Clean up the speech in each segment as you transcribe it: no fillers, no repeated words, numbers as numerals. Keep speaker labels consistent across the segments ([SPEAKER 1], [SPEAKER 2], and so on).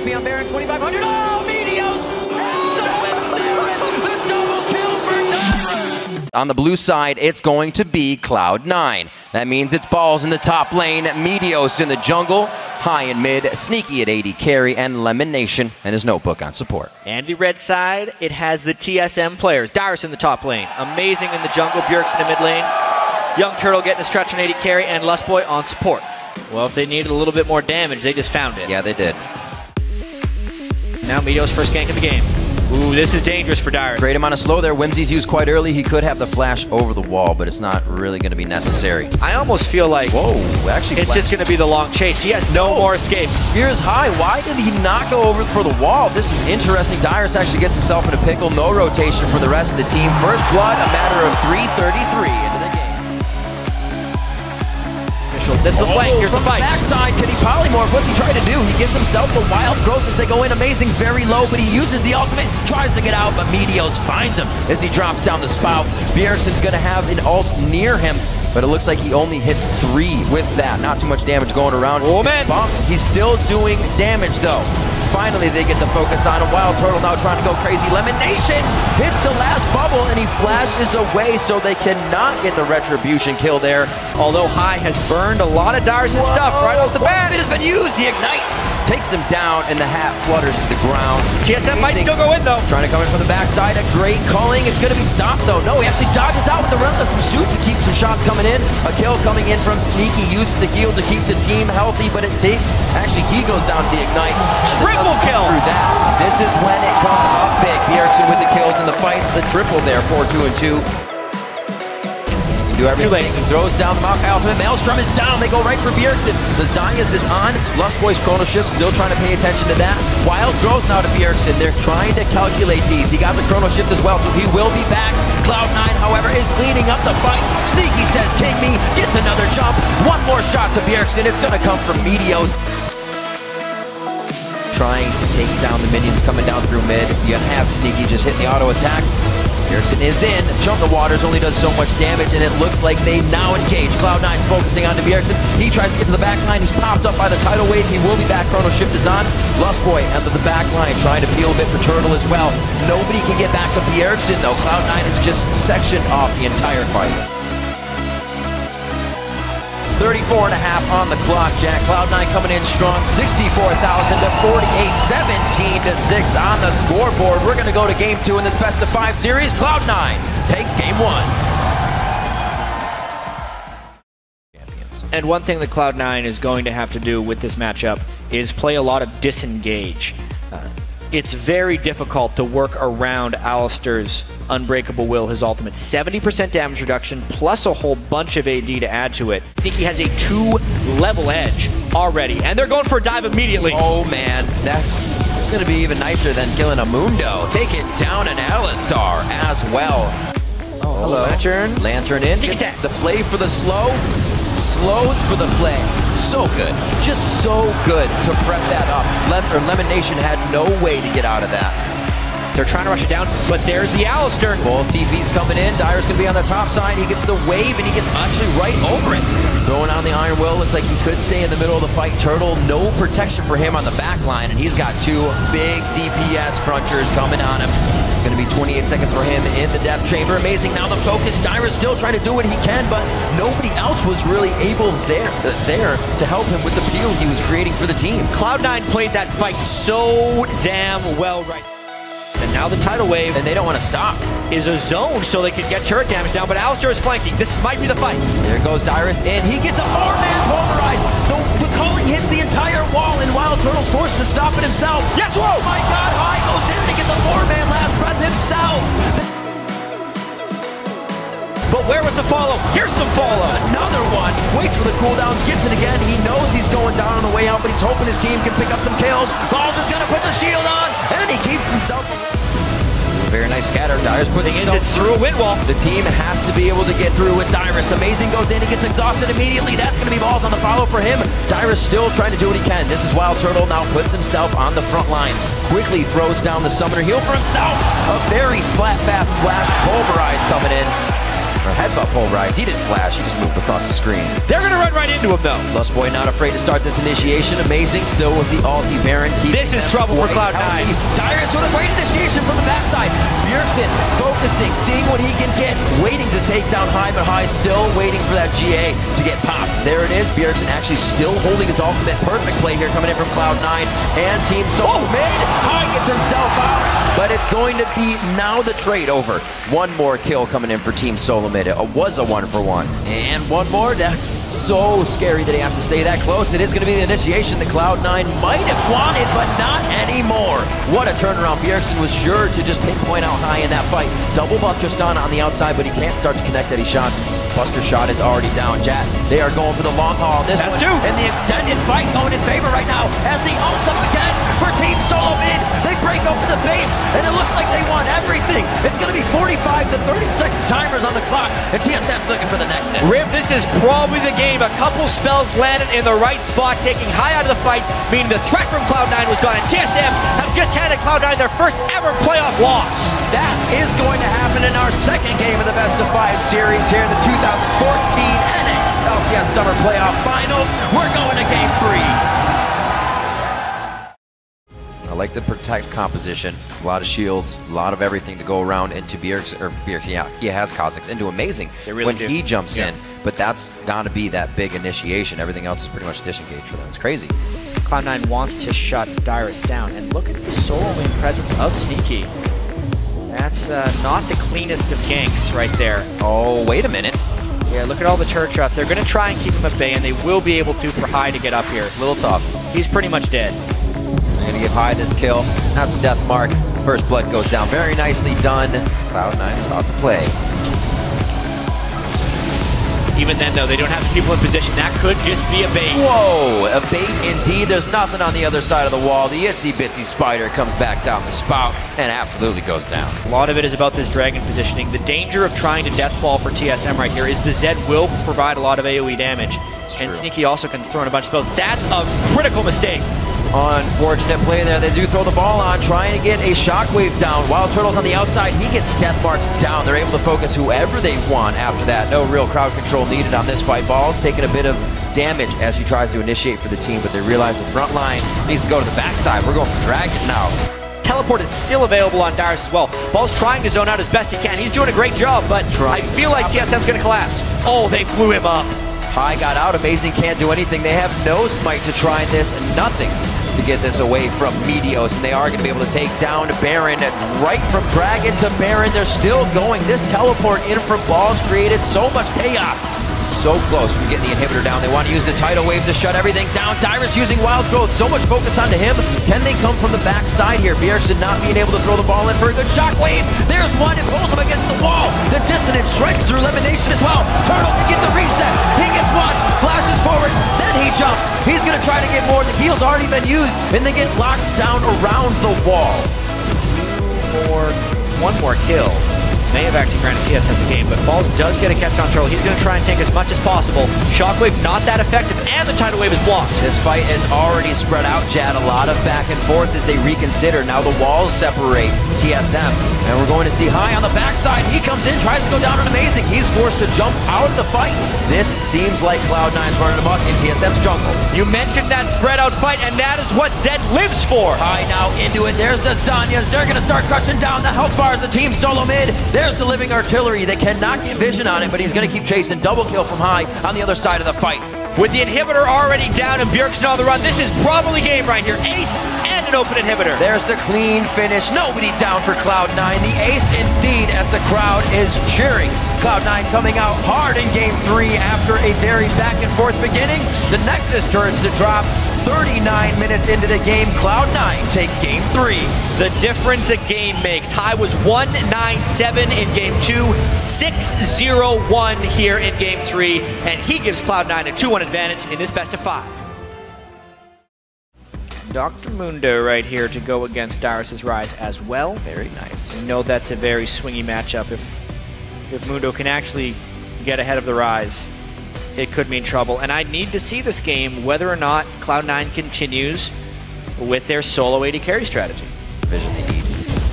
[SPEAKER 1] be on Baron, 2,500. Oh, Medios! The double kill for Dyrus!
[SPEAKER 2] On the blue side, it's going to be Cloud9. That means it's balls in the top lane, Medios in the jungle, high and mid, Sneaky at AD carry, and Lemon Nation and his notebook on support.
[SPEAKER 3] And the red side, it has the TSM players. Dyrus in the top lane, amazing in the jungle, Bjergsen in the mid lane, Young Turtle getting a stretch on AD carry, and Lustboy on support. Well, if they needed a little bit more damage, they just found it.
[SPEAKER 2] Yeah, they did.
[SPEAKER 3] Now Medios first gank of the game. Ooh, this is dangerous for Dyrus.
[SPEAKER 2] Great amount of slow there. Whimsy's used quite early. He could have the flash over the wall, but it's not really going to be necessary.
[SPEAKER 3] I almost feel like
[SPEAKER 2] actually,
[SPEAKER 3] it's just going to be the long chase. He has no more escapes.
[SPEAKER 2] Spears high. Why did he not go over for the wall? This is interesting. Dyrus actually gets himself in a pickle. No rotation for the rest of the team. First blood, a matter of 3:33 into the game.
[SPEAKER 3] This is the flank. Here's the fight.
[SPEAKER 2] Backside, can he polymorph? What's he trying to do? He gives himself the wild growth as they go in. Amazing's very low, but he uses the ultimate, tries to get out, but Medios finds him as he drops down the spout. Bjergsen's going to have an ult near him, but it looks like he only hits 3 with that. Not too much damage going around.
[SPEAKER 3] Oh, man.
[SPEAKER 2] He's still doing damage, though. Finally, they get the focus on him. Wild Turtle now trying to go crazy. Lemon Nation hits the last bubble, and he flashes away, so they cannot get the retribution kill there.
[SPEAKER 3] Although High has burned a lot of Dyrus' stuff right off the bat.
[SPEAKER 2] It has been used. The Ignite takes him down, and the hat flutters to the ground.
[SPEAKER 3] TSM might still go in, though.
[SPEAKER 2] Trying to come in from the backside. A great calling. It's going to be stopped, though. No, he actually dodges out with the relentless pursuit to keep some shots coming in. A kill coming in from Sneaky. Uses the heal to keep the team healthy, but it takes... Actually, he goes down to the Ignite.
[SPEAKER 3] Triple kill!
[SPEAKER 2] Through that. This is when it comes up big. Bjergsen with the kills in the fights. The triple there, 4-2 and 2. Do everything. He throws down the Maokai ultimate. Maelstrom is down. They go right for Bjergsen. The Zayas is on. Lustboy's Chrono Shift still trying to pay attention to that. Wild growth now to Bjergsen. They're trying to calculate these. He got the Chrono Shift as well, so he will be back. Cloud9, however, is cleaning up the fight. Sneaky says, "King me," gets another jump. One more shot to Bjergsen. It's going to come from Medios. Trying to take down the minions coming down through mid. You have Sneaky just hitting the auto attacks. Bjergsen is in. Chunk of Waters only does so much damage, and it looks like they now engage. Cloud9's focusing on Bjergsen. He tries to get to the back line. He's popped up by the tidal wave. He will be back. Chrono Shift is on. Lustboy under the back line, trying to peel a bit for Turtle as well. Nobody can get back to Bjergsen, though. Cloud9 is just sectioned off the entire fight. 34.5 on the clock, Jack. Cloud9 coming in strong, 64,000 to 48, 17 to 6 on the scoreboard. We're going to go to game 2 in this best of 5 series. Cloud9 takes game 1.
[SPEAKER 3] And one thing that Cloud9 is going to have to do with this matchup is play a lot of disengage. It's very difficult to work around Alistar's Unbreakable Will, his ultimate. 70% damage reduction, plus a whole bunch of AD to add to it. Sneaky has a 2-level edge already, and they're going for a dive immediately.
[SPEAKER 2] Oh man, that's going to be even nicer than killing a Mundo. Take it down an Alistar as well. Oh, hello. Lantern in. Gets the play for the slow. Slows for the play. So good. Just so good to prep that up. Lemon Nation had no way to get out of that.
[SPEAKER 3] They're trying to rush it down, but there's the Alistar.
[SPEAKER 2] Both TP's coming in. Dyrus going to be on the top side. He gets the wave, and he gets actually right over it. Throwing on the Iron Will. Looks like he could stay in the middle of the fight. Turtle, no protection for him on the back line, and he's got 2 big DPS crunchers coming on him. It's going to be 28 seconds for him in the death chamber. Amazing. Now the focus. Dyrus still trying to do what he can, but nobody else was really able there to help him with the peel he was creating for the team.
[SPEAKER 3] Cloud9 played that fight so damn well right. And now the tidal wave,
[SPEAKER 2] and they don't want to stop,
[SPEAKER 3] is a zone so they can get turret damage down, but Alistar is flanking. This might be the fight.
[SPEAKER 2] There goes Dyrus in. He gets a 4-man pulverize. The calling hits the entire wall, and Wild Turtle's forced to stop it himself.
[SPEAKER 3] Yes, whoa!
[SPEAKER 2] Oh my god, High goes in to get the 4-man last breath himself.
[SPEAKER 3] But where was the follow? Here's some follow.
[SPEAKER 2] Another one. Waits for the cooldowns, gets it again. He knows he's going down on the way out, but he's hoping his team can pick up some kills. Balls is going to put the shield on, and he keeps himself. Very nice scatter. Dyrus putting it.
[SPEAKER 3] It's through a wind wall.
[SPEAKER 2] The team has to be able to get through with Dyrus. Amazing goes in. He gets exhausted immediately. That's going to be balls on the follow for him. Dyrus still trying to do what he can. This is Wild Turtle now puts himself on the front line. Quickly throws down the summoner heal for himself. A very flat, fast flash. Pulverize coming in. Or headbutt pole rise. He didn't flash. He just moved across the screen.
[SPEAKER 3] They're going to run right into him, though.
[SPEAKER 2] Lust Boy not afraid to start this initiation. Amazing. Still with the ulti. Baron.
[SPEAKER 3] This is trouble for Cloud9.
[SPEAKER 2] Dyrus with a great initiation from the backside. Bjergsen focusing, seeing what he can get. Waiting to take down High, but High still waiting for that GA to get popped. There it is. Bjergsen actually still holding his ultimate. Perfect play here coming in from Cloud9. And Team Solo mid. High gets himself out. But it's going to be now the trade over. One more kill coming in for Team Solo mid. It was a 1-for-1. And one more. That's so scary that he has to stay that close. It is going to be the initiation that Cloud9 might have wanted, but not anymore. What a turnaround. Bjergsen was sure to just pinpoint out High in that fight. Double buff Tristana on the outside, but he can't start to connect any shots. Buster shot is already down. Jat, they are going for the long haul. This one, and the extended fight going in favor right now as the ult up again for Team Solo mid. They break open the base, and it looks like they want everything. It's going to be 45 to 30-second timers on the clock, and TSM's looking for the next hit.
[SPEAKER 3] Riv, this is probably the game. A couple spells landed in the right spot, taking High out of the fights, meaning the threat from Cloud9 was gone, and TSM have just handed Cloud9 their first ever playoff loss.
[SPEAKER 2] That is going to happen in our second game of the best-of-5 series here in the 2014 NA LCS Summer Playoff Final. We're going to Game 3. I like to protect composition. A lot of shields, a lot of everything to go around into Bjergsen, yeah, he has Kha'Zix into Amazing when he jumps in, but that's got to be that big initiation. Everything else is pretty much disengaged for them. It's crazy.
[SPEAKER 3] Cloud9 wants to shut Dyrus down, and look at the solo lane presence of Sneaky. That's not the cleanest of ganks right there.
[SPEAKER 2] Oh, wait a minute.
[SPEAKER 3] Yeah, look at all the turret shots. They're going to try and keep him at bay, and they will be able to for High to get up here.
[SPEAKER 2] A little tough.
[SPEAKER 3] He's pretty much dead.
[SPEAKER 2] They're going to give High this kill. That's the death mark. First blood goes down. Very nicely done. Cloud9 about to play.
[SPEAKER 3] Even then, though, they don't have the people in position. That could just be a bait.
[SPEAKER 2] Whoa, a bait indeed. There's nothing on the other side of the wall. The itsy-bitsy spider comes back down the spout and absolutely goes down.
[SPEAKER 3] A lot of it is about this dragon positioning. The danger of trying to deathball for TSM right here is the Zed will provide a lot of AoE damage. And Sneaky also can throw in a bunch of spells. That's a critical mistake.
[SPEAKER 2] Unfortunate play there. They do throw the ball on, trying to get a shockwave down. Wild Turtle's on the outside. He gets death marked down. They're able to focus whoever they want after that. No real crowd control needed on this fight. Ball's taking a bit of damage as he tries to initiate for the team, but they realize the front line needs to go to the backside. We're going for Dragon now.
[SPEAKER 3] Teleport is still available on Dyrus as well. Ball's trying to zone out as best he can. He's doing a great job, but I feel like TSM's going to collapse. Oh, they blew him up.
[SPEAKER 2] High got out. Amazing can't do anything. They have no smite to try this, and nothing to get this away from Meteos, and they are going to be able to take down Baron. Right from Dragon to Baron, they're still going. This teleport in from Balls created so much chaos. So close from getting the inhibitor down. They want to use the tidal wave to shut everything down. Dyrus using wild growth. So much focus onto him. Can they come from the backside here? Bjergsen not being able to throw the ball in for a good shockwave. There's one and pulls him against the wall. The dissonance strikes through elimination as well. Turtle can get the reset. He gets one. Flashes forward. Then he jumps. He's going to try to get more. The heal's already been used. And they get locked down around the wall.
[SPEAKER 3] One more kill. May have actually granted TSM the game, but Balls does get a catch on Turtle. He's going to try and take as much as possible. Shockwave not that effective, and the tidal wave is blocked.
[SPEAKER 2] This fight is already spread out, Jad. A lot of back and forth as they reconsider. Now the walls separate TSM, and we're going to see High on the backside. He comes in, tries to go down on Amazing. He's forced to jump out of the fight. This seems like Cloud9's running amok in TSM's jungle.
[SPEAKER 3] You mentioned that spread out fight, and that is what Zed lives for.
[SPEAKER 2] High now into it. There's the Zanyas. They're going to start crushing down the health bars. The Team Solo mid. There's the living artillery. They cannot get vision on it, but he's going to keep chasing. Double kill from High on the other side of the fight.
[SPEAKER 3] With the inhibitor already down and Bjergsen on the run, this is probably game right here. Ace and an open inhibitor.
[SPEAKER 2] There's the clean finish. Nobody down for Cloud9. The ace indeed as the crowd is cheering. Cloud9 coming out hard in Game 3 after a very back and forth beginning. The Nexus turns to drop. 39 minutes into the game, Cloud9 take Game 3.
[SPEAKER 3] The difference a game makes. High was 1-9-7 in Game 2, 6-0-1 here in Game 3, and he gives Cloud9 a 2-1 advantage in this best of 5. Dr. Mundo right here to go against Dyrus' Rise as well.
[SPEAKER 2] Very nice.
[SPEAKER 3] You know that's a very swingy matchup. If Mundo can actually get ahead of the Rise, it could mean trouble. And I need to see this game whether or not Cloud9 continues with their solo AD carry strategy.
[SPEAKER 2] Vision they need.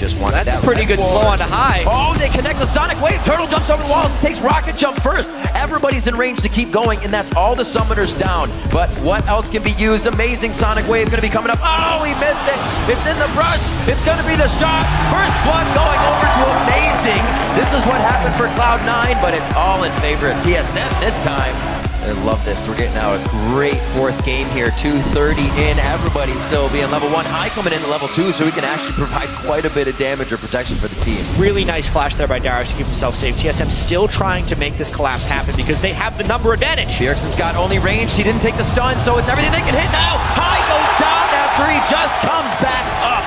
[SPEAKER 2] just wanted
[SPEAKER 3] That's a pretty good slow on to high.
[SPEAKER 2] Oh, they connect the Sonic Wave. Turtle jumps over the wall, takes Rocket Jump first. Everybody's in range to keep going, and that's all the summoners down. But what else can be used? Amazing Sonic Wave going to be coming up. Oh, he missed it. It's in the brush. It's going to be the shot. First blood going over to Amazing. This is what happened for Cloud9, but it's all in favor of TSM this time. I love this. We're getting out a great fourth game here. 2:30 in. Everybody's still being level 1. High coming into level 2, so we can actually provide quite a bit of damage or protection for the team.
[SPEAKER 3] Really nice flash there by Darius to keep himself safe. TSM still trying to make this collapse happen because they have the number advantage.
[SPEAKER 2] Bjergsen's got only range. He didn't take the stun, so it's everything they can hit now. High goes down after he just comes back up.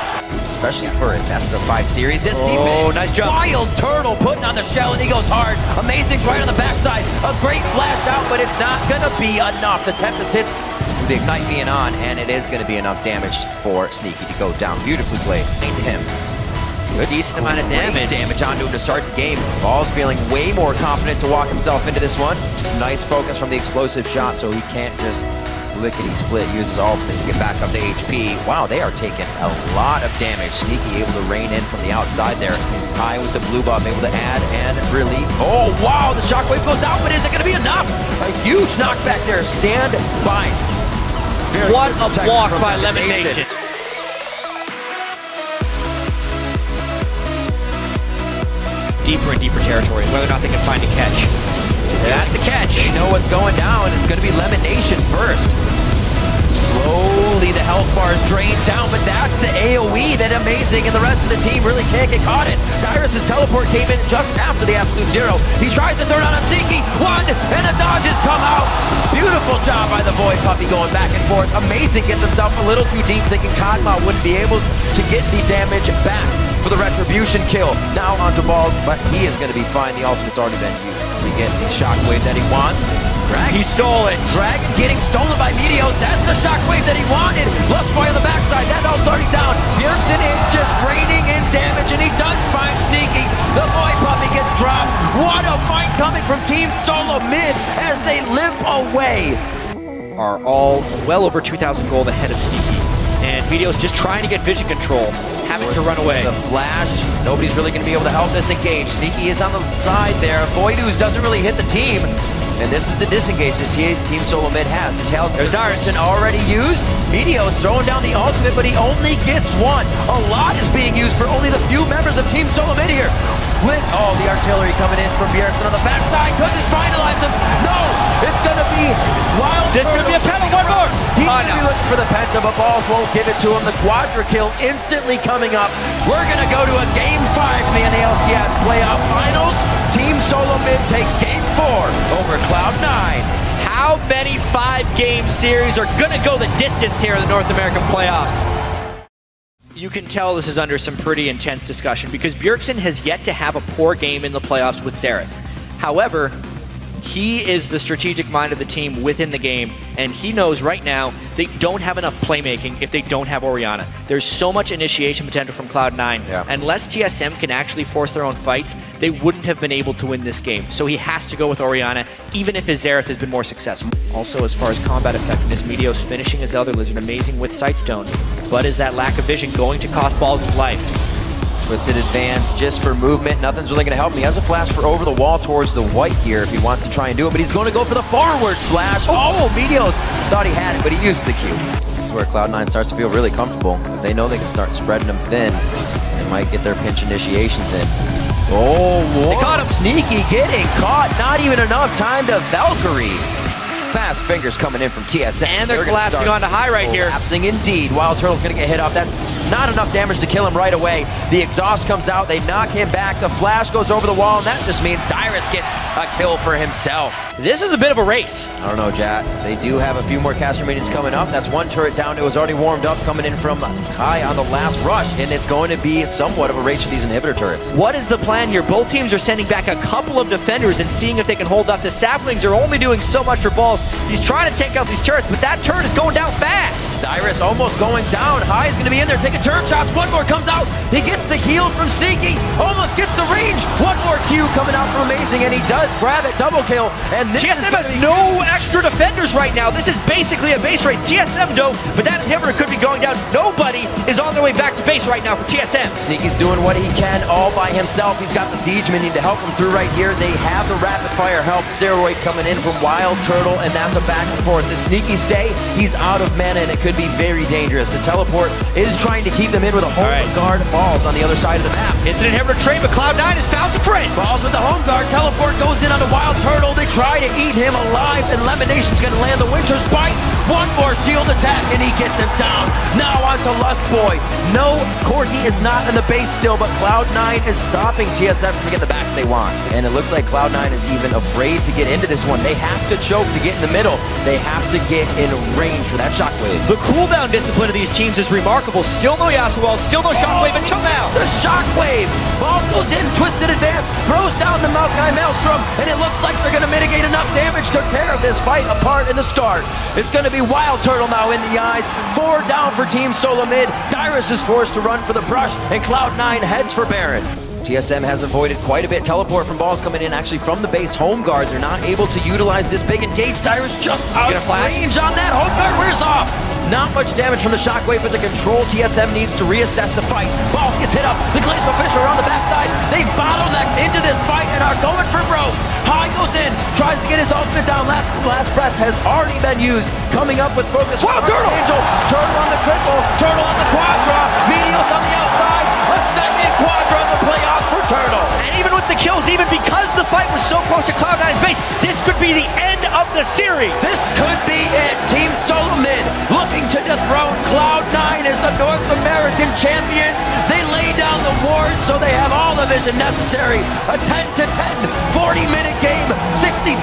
[SPEAKER 2] Especially for a best of 5 series. This
[SPEAKER 3] Oh, nice jump.
[SPEAKER 2] Wild Turtle putting on the shell, and he goes hard. Amazing's right on the backside. A great flash out, but it's not going to be enough. The Tempest hits with the Ignite being on, and it is going to be enough damage for Sneaky to go down. Beautifully played. Into him.
[SPEAKER 3] Good decent amount of damage
[SPEAKER 2] onto him to start the game. Ball's feeling way more confident to walk himself into this one. Nice focus from the explosive shot, so he can't just lickety-split, uses ultimate to get back up to HP. Wow, they are taking a lot of damage. Sneaky able to rein in from the outside there. High with the blue buff, able to add and relieve. Oh, wow, the shockwave goes out, but is it going to be enough? A huge knockback there. Stand by.
[SPEAKER 3] What a block by Lemon Nation. Deeper and deeper territories, whether or not they can find a catch. That's a catch.
[SPEAKER 2] They know what's going down. It's going to be Lemon Nation first. Slowly the health bars drain down, but that's the AoE that Amazing and the rest of the team really can't get caught in. Dyrus's teleport came in just after the absolute zero. He tries to throw it on Sneaky. One, and the dodges come out. Beautiful job by the boy puppy going back and forth. Amazing gets himself a little too deep, thinking Kadma wouldn't be able to get the damage back for the retribution kill. Now onto balls, but he is going to be fine. The ultimate's already been used. We get the shockwave that he wants. Dragon,
[SPEAKER 3] he stole it.
[SPEAKER 2] Dragon getting stolen by Meteos. That's the shockwave that he wanted. Lustboy on the backside. That ult's already down. Bjergsen is just raining in damage, and he does find Sneaky. The boy puppy gets dropped. What a fight coming from Team Solo Mid as they limp away.
[SPEAKER 3] Are all well over 2,000 gold ahead of Sneaky. And Meteos just trying to get vision control, having to run away.
[SPEAKER 2] The flash, nobody's really going to be able to help this engage. Sneaky is on the side there. Voidooz doesn't really hit the team. And this is the disengage that Team Solo Mid has. The tails, there's Dyrus already used. Meteos throwing down the ultimate, but he only gets one. A lot is being used for only the few members of Team Solo Mid here. With, oh, the artillery coming in from Bjergsen on the backside. Could this finalize him? No! It's going to be Wild.
[SPEAKER 3] This could be a penalty. One more.
[SPEAKER 2] He's going to be looking for the penta, but balls won't give it to him. The quadra kill instantly coming up. We're going to go to a Game 5 in the LCS playoff finals. Team Solo Mid takes Game 4 over Cloud9.
[SPEAKER 3] How many 5-game series are going to go the distance here in the North American playoffs? You can tell this is under some pretty intense discussion because Bjergsen has yet to have a poor game in the playoffs with Xerath. However, he is the strategic mind of the team within the game, and he knows right now they don't have enough playmaking if they don't have Orianna. There's so much initiation potential from Cloud9.
[SPEAKER 2] Yeah.
[SPEAKER 3] Unless TSM can actually force their own fights, they wouldn't have been able to win this game. So he has to go with Orianna, even if his Xerath has been more successful. Also, as far as combat effectiveness, Meteos finishing his Elder Lizard Amazing with Sightstone. But is that lack of vision going to cost Balls his life?
[SPEAKER 2] Twisted advance just for movement. Nothing's really going to help him. He has a flash for over the wall towards the white here if he wants to try and do it, but he's going to go for the forward flash. Oh, Meteos thought he had it, but he used the Q. This is where Cloud9 starts to feel really comfortable. If they know they can start spreading them thin, they might get their pinch initiations in. Oh, what?
[SPEAKER 3] They caught him.
[SPEAKER 2] Sneaky getting caught. Not even enough time to Valkyrie. Fast fingers coming in from TSM.
[SPEAKER 3] And they're collapsing onto high right here.
[SPEAKER 2] Collapsing indeed. Wild Turtle's going to get hit up. That's not enough damage to kill him right away. The exhaust comes out. They knock him back. The flash goes over the wall, and that just means Dyrus gets a kill for himself.
[SPEAKER 3] This is a bit of a race.
[SPEAKER 2] I don't know, Jack. They do have a few more caster minions coming up. That's one turret down. It was already warmed up coming in from high on the last rush, and it's going to be somewhat of a race for these inhibitor turrets.
[SPEAKER 3] What is the plan here? Both teams are sending back a couple of defenders and seeing if they can hold up. The Saplings are only doing so much for Balls. He's trying to take out these turrets, but that turret is going down fast.
[SPEAKER 2] Dyrus almost going down. High is going to be in there taking turret shots. One more comes out. He gets the heal from Sneaky. Almost gets the range. One more Q coming out from Amazing, and he does grab it. Double kill. And this
[SPEAKER 3] TSM has no extra defenders right now. This is basically a base race. TSM though, but that inhibitor could be going down. Nobody is on their way back to base right now for TSM.
[SPEAKER 2] Sneaky's doing what he can all by himself. He's got the siege minion to help him through right here. They have the rapid fire help. Steroid coming in from Wild Turtle, and that's a back and forth. The Sneaky stay, he's out of mana, and it could be very dangerous. The teleport is trying to keep them in with a home guard. Balls on the other side of the map.
[SPEAKER 3] It's an inhibitor trade, but Cloud9 has found some friends.
[SPEAKER 2] Balls with the home guard. Teleport goes in on the Wild Turtle. They try to eat him alive, and Lemonation's going to land the Winter's Bite. One more shield attack, and he gets him down. Now onto Lust Boy. No, Corgi is not in the base still, but Cloud9 is stopping TSM from getting the backs they want. And it looks like Cloud9 is even afraid to get into this one. They have to choke to get in the middle. They have to get in range for that Shockwave.
[SPEAKER 3] The cooldown discipline of these teams is remarkable. Still no Yasuo, still no Shockwave until now.
[SPEAKER 2] The Shockwave! Ball goes in, twisted advance, throws down the Maokai Maelstrom, and it looks like they're going to mitigate enough damage to tear this fight apart in the start. It's going to be Wild Turtle now in the eyes. 4 down for Team Solo Mid. Dyrus is forced to run for the brush, and Cloud9 heads for Baron. TSM has avoided quite a bit. Teleport from Balls coming in actually from the base. Home guards are not able to utilize this big engage. Dyrus just out of range on that. Home guard wears off. Not much damage from the Shockwave, but the control TSM needs to reassess the fight. Balls gets hit up. The Glacial Fisher on the backside. They bottleneck into this fight and are going for broke. High goes in, tries to get his ultimate down. Last breath has already been used. Coming up with focus.
[SPEAKER 3] Wow, Turtle!
[SPEAKER 2] Angel. Turtle on the triple. Turtle on the quadra. Meteos on the outside. A second quadra in the playoffs for Turtle.
[SPEAKER 3] And even with the kills, even because the fight was so close to Cloud9's base, this could be the end of the series.
[SPEAKER 2] This could be it. Team Solo Mid looking to dethrone Cloud9 as the North American champions. They lay down the ward, so they have all the vision necessary. A 10-10, 40-minute game, 60,000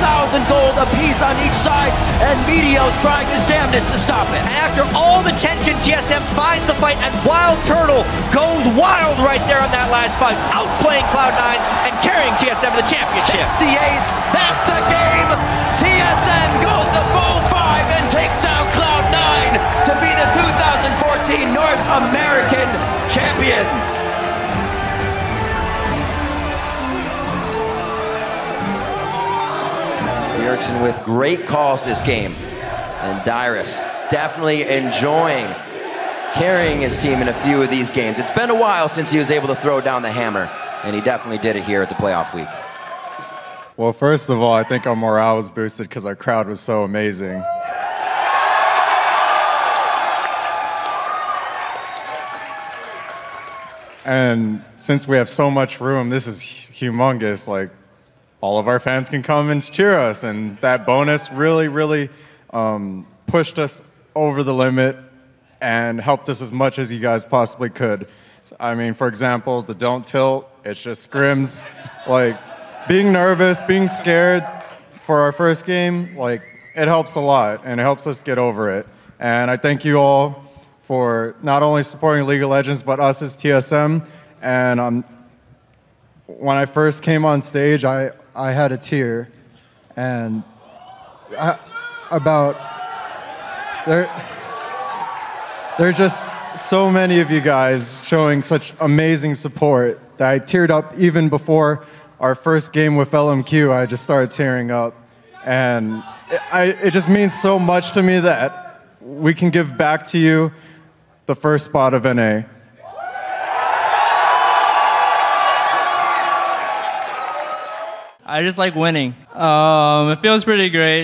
[SPEAKER 2] gold apiece on each side, and Meteos trying his damnedest to stop it.
[SPEAKER 3] And after all the tension, TSM finds the fight, and Wild Turtle goes wild right there on that last fight, outplaying Cloud9 and carrying TSM to the championship.
[SPEAKER 2] The ace, that's the game. TSM goes the full 5 and takes down Cloud9 to be the 2014 North American champions. Bjergsen with great calls this game, and Dyrus definitely enjoying carrying his team in a few of these games. It's been a while since he was able to throw down the hammer, and he definitely did it here at the playoff week.
[SPEAKER 4] Well, first of all, I think our morale was boosted because our crowd was so amazing. And since we have so much room, this is humongous. Like, all of our fans can come and cheer us, and that bonus really pushed us over the limit and helped us as much as you guys possibly could. I mean, for example, the don't tilt, it's just scrims. Like, being nervous, being scared for our first game, like, it helps a lot, and it helps us get over it. And I thank you all for not only supporting League of Legends, but us as TSM. And when I first came on stage, I had a tear. And there's just so many of you guys showing such amazing support that I teared up even before our first game with LMQ. I just started tearing up. And it just means so much to me that we can give back to you the first spot of NA.
[SPEAKER 5] I just like winning. It feels pretty great.